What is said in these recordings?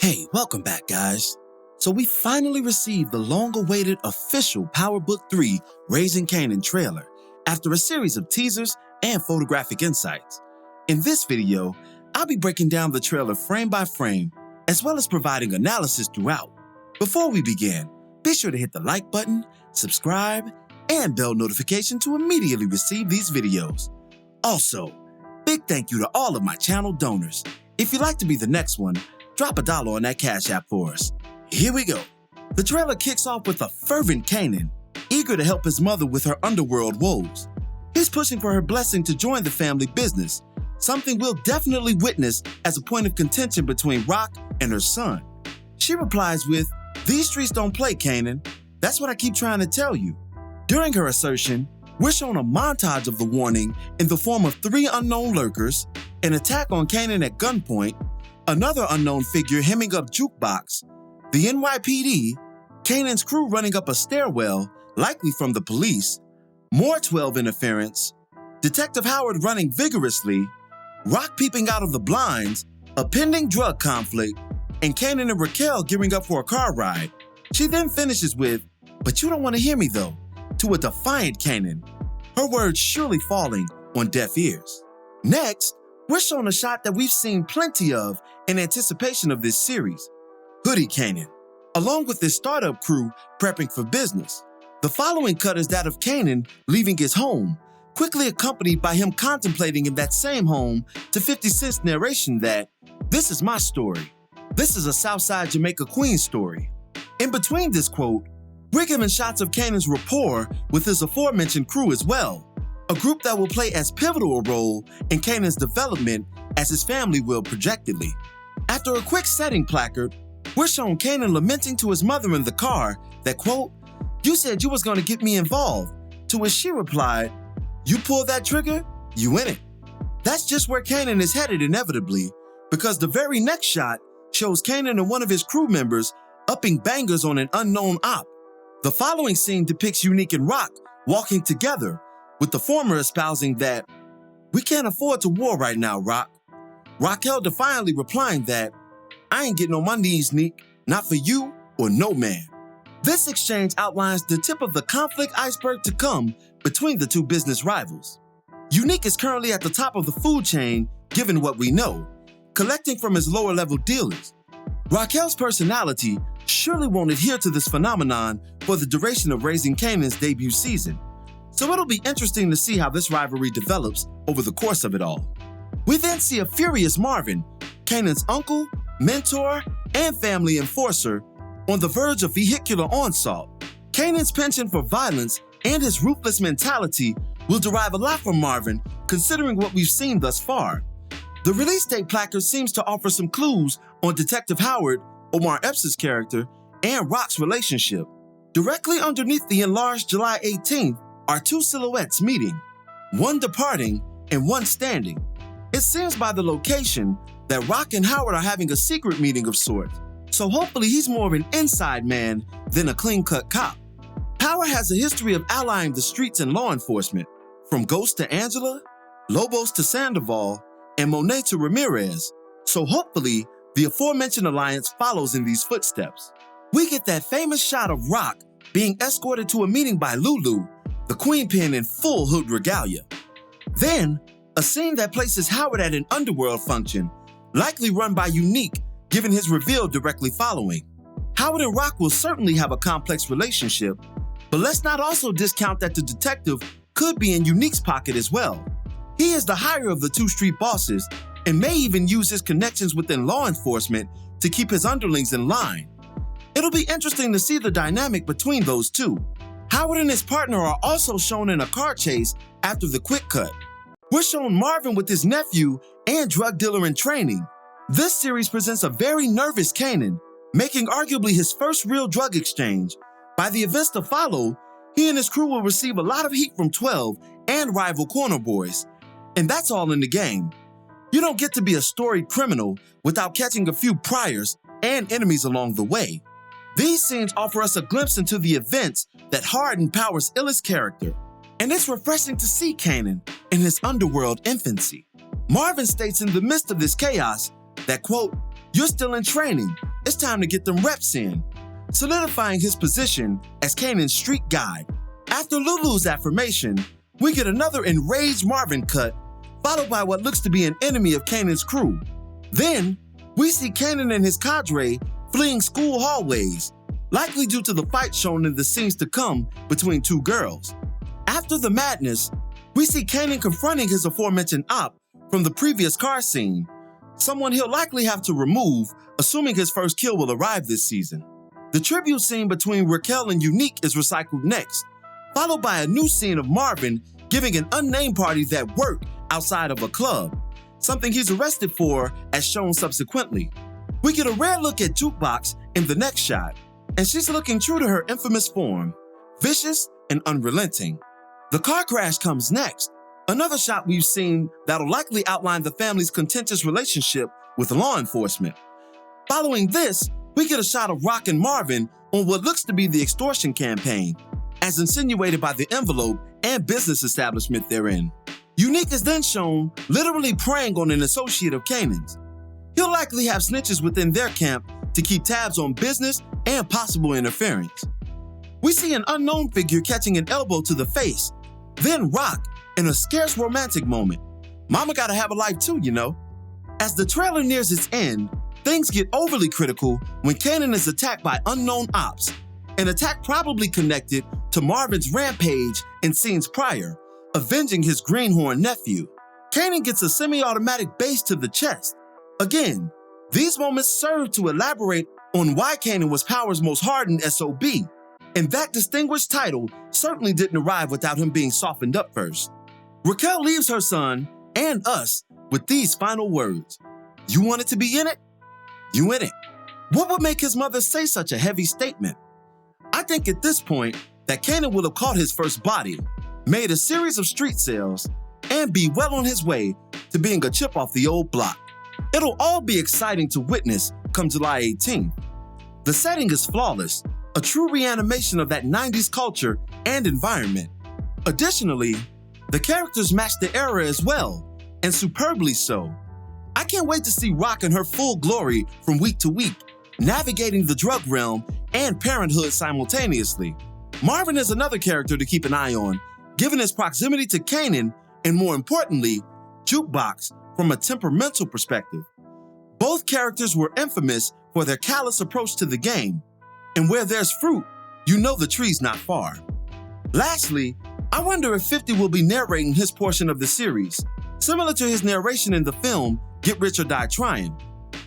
Hey, welcome back, guys. So we finally received the long-awaited official Power Book 3 Raising Kanan trailer after a series of teasers and photographic insights. In this video, I'll be breaking down the trailer frame by frame, as well as providing analysis throughout. Before we begin, be sure to hit the like button, subscribe, and bell notification to immediately receive these videos. Also, big thank you to all of my channel donors. If you'd like to be the next one, drop $1 on that Cash App for us. Here we go. The trailer kicks off with a fervent Kanan, eager to help his mother with her underworld woes. He's pushing for her blessing to join the family business, something we'll definitely witness as a point of contention between Rock and her son. She replies with, "These streets don't play, Kanan. That's what I keep trying to tell you." During her assertion, we're shown a montage of the warning in the form of 3 unknown lurkers, an attack on Kanan at gunpoint, another unknown figure hemming up Jukebox, the NYPD, Kanan's crew running up a stairwell, likely from the police, more 12 interference, Detective Howard running vigorously, Rock peeping out of the blinds, a pending drug conflict, and Kanan and Raquel gearing up for a car ride. She then finishes with, "But you don't want to hear me though," to a defiant Kanan, her words surely falling on deaf ears. Next, we're shown a shot that we've seen plenty of in anticipation of this series. Hoodie Kanan, along with his startup crew prepping for business. The following cut is that of Kanan leaving his home, quickly accompanied by him contemplating in that same home to 50 Cent's narration that, "This is my story. This is a Southside Jamaica Queens story." In between this quote, we're given shots of Kanan's rapport with his aforementioned crew as well, a group that will play as pivotal a role in Kanan's development as his family will projectedly. After a quick setting placard, we're shown Kanan lamenting to his mother in the car that, quote, "You said you was gonna get me involved," to which she replied, "You pull that trigger, you in it." That's just where Kanan is headed inevitably, because the very next shot shows Kanan and one of his crew members upping bangers on an unknown op. The following scene depicts Unique and Rock walking together, with the former espousing that, "We can't afford to war right now, Rock." Raquel defiantly replying that, "I ain't getting on my knees, Neek, not for you or no man." This exchange outlines the tip of the conflict iceberg to come between the two business rivals. Unique is currently at the top of the food chain, given what we know, collecting from his lower-level dealers. Raquel's personality surely won't adhere to this phenomenon for the duration of Raising Kanan's debut season, so it'll be interesting to see how this rivalry develops over the course of it all. We then see a furious Marvin, Kanan's uncle, mentor, and family enforcer, on the verge of vehicular onslaught. Kanan's penchant for violence and his ruthless mentality will derive a lot from Marvin, considering what we've seen thus far. The release date placard seems to offer some clues on Detective Howard, Omar Epps' character, and Rock's relationship. Directly underneath the enlarged July 18th are 2 silhouettes meeting, one departing and one standing. It seems by the location that Rock and Howard are having a secret meeting of sorts, so hopefully he's more of an inside man than a clean-cut cop. Howard has a history of allying the streets and law enforcement, from Ghost to Angela, Lobos to Sandoval, and Monet to Ramirez, so hopefully the aforementioned alliance follows in these footsteps. We get that famous shot of Rock being escorted to a meeting by Lulu, the queen pin in full hood regalia. Then, a scene that places Howard at an underworld function, likely run by Unique, given his reveal directly following. Howard and Rock will certainly have a complex relationship, but let's not also discount that the detective could be in Unique's pocket as well. He is the higher of the 2 street bosses and may even use his connections within law enforcement to keep his underlings in line. It'll be interesting to see the dynamic between those two. Howard and his partner are also shown in a car chase after the quick cut. We're shown Marvin with his nephew and drug dealer in training. This series presents a very nervous Kanan, making arguably his first real drug exchange. By the events to follow, he and his crew will receive a lot of heat from 12 and rival corner boys. And that's all in the game. You don't get to be a storied criminal without catching a few priors and enemies along the way. These scenes offer us a glimpse into the events that harden Power's illest character. And it's refreshing to see Kanan in his underworld infancy. Marvin states in the midst of this chaos that, quote, "You're still in training. it's time to get them reps in, solidifying his position as Kanan's street guide. After Lulu's affirmation, we get another enraged Marvin cut, followed by what looks to be an enemy of Kanan's crew. Then, we see Kanan and his cadre fleeing school hallways, likely due to the fight shown in the scenes to come between two girls. After the madness, we see Kanan confronting his aforementioned op from the previous car scene, someone he'll likely have to remove, assuming his first kill will arrive this season. The tribute scene between Raquel and Unique is recycled next, followed by a new scene of Marvin giving an unnamed party that work outside of a club, something he's arrested for as shown subsequently. We get a rare look at Jukebox in the next shot, and she's looking true to her infamous form, vicious and unrelenting. The car crash comes next, another shot we've seen that'll likely outline the family's contentious relationship with law enforcement. Following this, we get a shot of Rock and Marvin on what looks to be the extortion campaign, as insinuated by the envelope and business establishment they're in. Unique is then shown literally preying on an associate of Kanan's. He'll likely have snitches within their camp to keep tabs on business and possible interference. We see an unknown figure catching an elbow to the face, then Rock in a scarce romantic moment. Mama gotta have a life too, you know. As the trailer nears its end, things get overly critical when Kanan is attacked by unknown ops, an attack probably connected to Marvin's rampage in scenes prior, avenging his greenhorn nephew. Kanan gets a semi-automatic base to the chest. Again, these moments serve to elaborate on why Kanan was Power's most hardened SOB, and that distinguished title certainly didn't arrive without him being softened up first. Raquel leaves her son and us with these final words: "You wanted to be in it? You in it." What would make his mother say such a heavy statement? I think at this point that Kanan will have caught his first body, made a series of street sales, and be well on his way to being a chip off the old block. It'll all be exciting to witness come July 18th. The setting is flawless, a true reanimation of that 90s culture and environment. Additionally, the characters match the era as well, and superbly so. I can't wait to see Rock in her full glory from week to week, navigating the drug realm and parenthood simultaneously. Marvin is another character to keep an eye on, given his proximity to Kanan and, more importantly, Jukebox from a temperamental perspective. Both characters were infamous for their callous approach to the game, and where there's fruit, you know the tree's not far. Lastly, I wonder if 50 will be narrating his portion of the series, similar to his narration in the film Get Rich or Die Trying.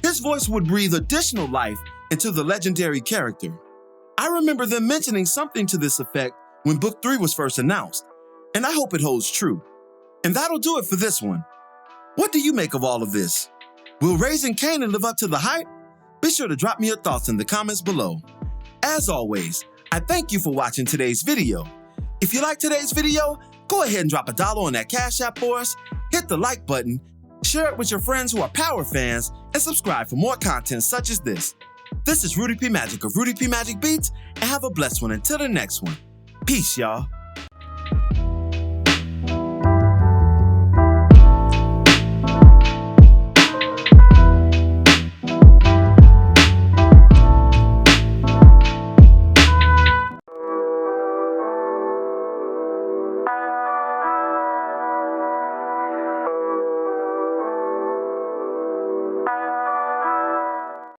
His voice would breathe additional life into the legendary character. I remember them mentioning something to this effect when Book 3 was first announced, and I hope it holds true. And that'll do it for this one. What do you make of all of this? Will Raising Kanan live up to the hype? Be sure to drop me your thoughts in the comments below. As always, I thank you for watching today's video. If you liked today's video, go ahead and drop $1 on that Cash App for us, hit the like button, share it with your friends who are Power fans, and subscribe for more content such as this. This is Rudy P. Magic of Rudy P. Magic Beats, and have a blessed one until the next one. Peace, y'all.